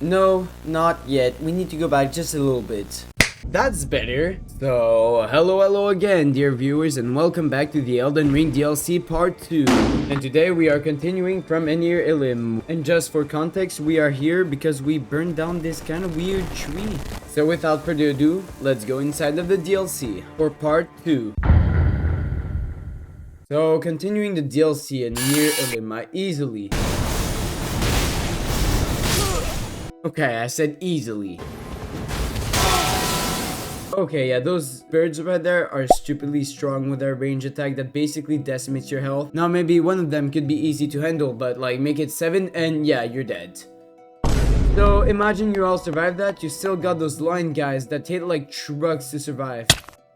No, not yet. We need to go back just a little bit. That's better. So, hello again, dear viewers, and welcome back to the Elden Ring DLC Part 2. And today we are continuing from Enir Ilim. And just for context, we are here because we burned down this kind of weird tree. So without further ado, let's go inside of the DLC for Part 2. So, continuing the DLC in Enir Ilim, I easily... Okay, I said easily. Okay, yeah, those birds right there are stupidly strong with their range attack that basically decimates your health. Now, maybe one of them could be easy to handle, but like make it 7 and yeah, you're dead. So imagine you all survived that, you still got those lion guys that hit like trucks to survive.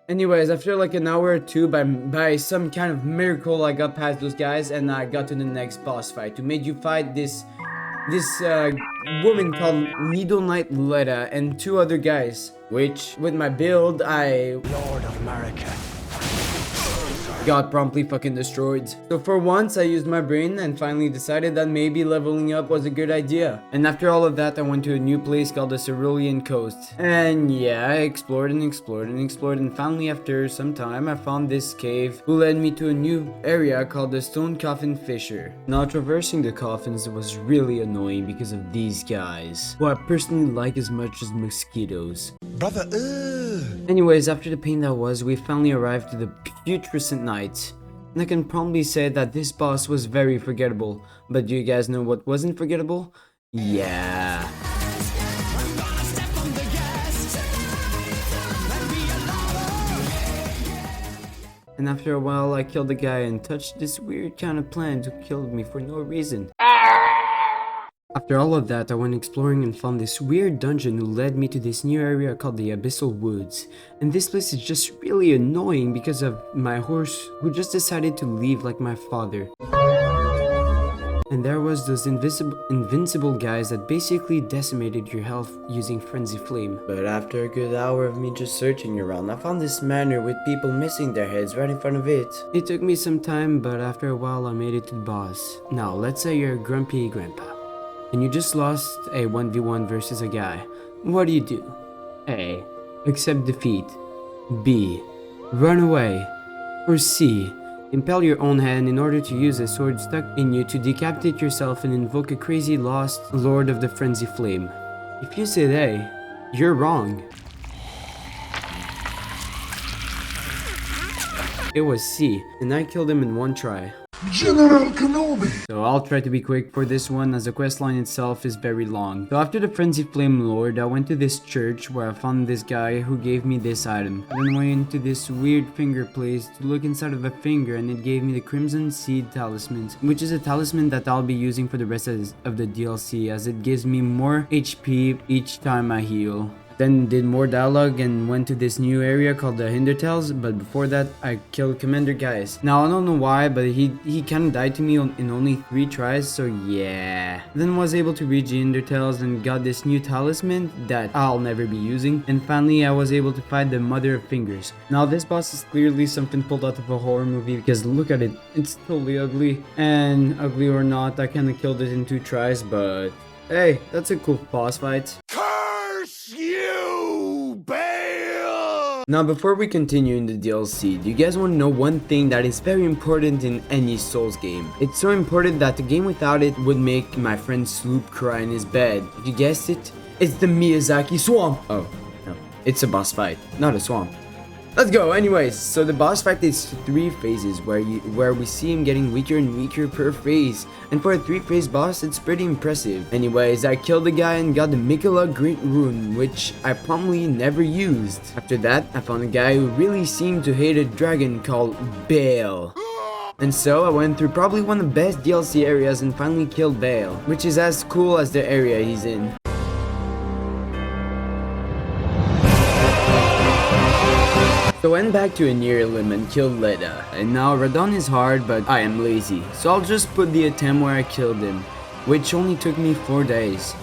Anyways, after like an hour or two, by some kind of miracle, I got past those guys and I got to the next boss fight to make you fight this woman called Needle Knight Leda and 2 other guys, which with my build Lord of America got promptly fucking destroyed. So for once I used my brain and finally decided that maybe leveling up was a good idea. And after all of that, I went to a new place called the Cerulean Coast. And yeah, I explored and finally after some time I found this cave who led me to a new area called the Stone Coffin Fissure. Now traversing the coffins was really annoying because of these guys, who I personally like as much as mosquitoes. Brother, Anyways, after the pain that was, we finally arrived to the putrescent night. And I can probably say that this boss was very forgettable. But do you guys know what wasn't forgettable? Yeah. And after a while, I killed the guy and touched this weird kind of plant who killed me for no reason. After all of that, I went exploring and found this weird dungeon who led me to this new area called the Abyssal Woods. And this place is just really annoying because of my horse who just decided to leave like my father. And there was those invincible guys that basically decimated your health using Frenzy Flame. But after a good hour of me just searching around, I found this manor with people missing their heads right in front of it. It took me some time, but after a while I made it to the boss. Now, let's say you're a grumpy grandpa and you just lost a 1v1 versus a guy. What do? A. Accept defeat. B. Run away. Or C. Impale your own hand in order to use a sword stuck in you to decapitate yourself and invoke a crazy lost Lord of the Frenzy Flame. If you said A, you're wrong. It was C, and I killed him in 1 try. General Kenobi! So I'll try to be quick for this one as the questline itself is very long. So after the Frenzy Flame Lord, I went to this church where I found this guy who gave me this item. I then went into this weird finger place to look inside of a finger and it gave me the Crimson Seed Talisman, which is a talisman that I'll be using for the rest of the DLC as it gives me more HP each time I heal. Then did more dialogue and went to this new area called the Hindertales, but before that I killed Commander Gaius. Now I don't know why, but he kinda died to me in only 3 tries, so yeah. Then was able to reach the Hindertales and got this new talisman that I'll never be using. And finally I was able to fight the Mother of Fingers. Now this boss is clearly something pulled out of a horror movie because look at it, it's totally ugly. And ugly or not, I kinda killed it in 2 tries, but hey, that's a cool boss fight. Now before we continue in the DLC, do you guys want to know one thing that is very important in any Souls game? It's so important that the game without it would make my friend Sloop cry in his bed. If you guessed it, it's the Miyazaki Swamp! Oh, no, it's a boss fight, not a swamp. Let's go! Anyways, so the boss fight is 3 phases where we see him getting weaker and weaker per phase. And for a 3-phase boss, it's pretty impressive. Anyways, I killed the guy and got the Mikola Great Rune, which I probably never used. After that, I found a guy who really seemed to hate a dragon called Baal. And so I went through probably one of the best DLC areas and finally killed Baal, which is as cool as the area he's in. So I went back to Enir Ilim and killed Leda, and now Radon is hard but I am lazy, so I'll just put the attempt where I killed him, which only took me 4 days.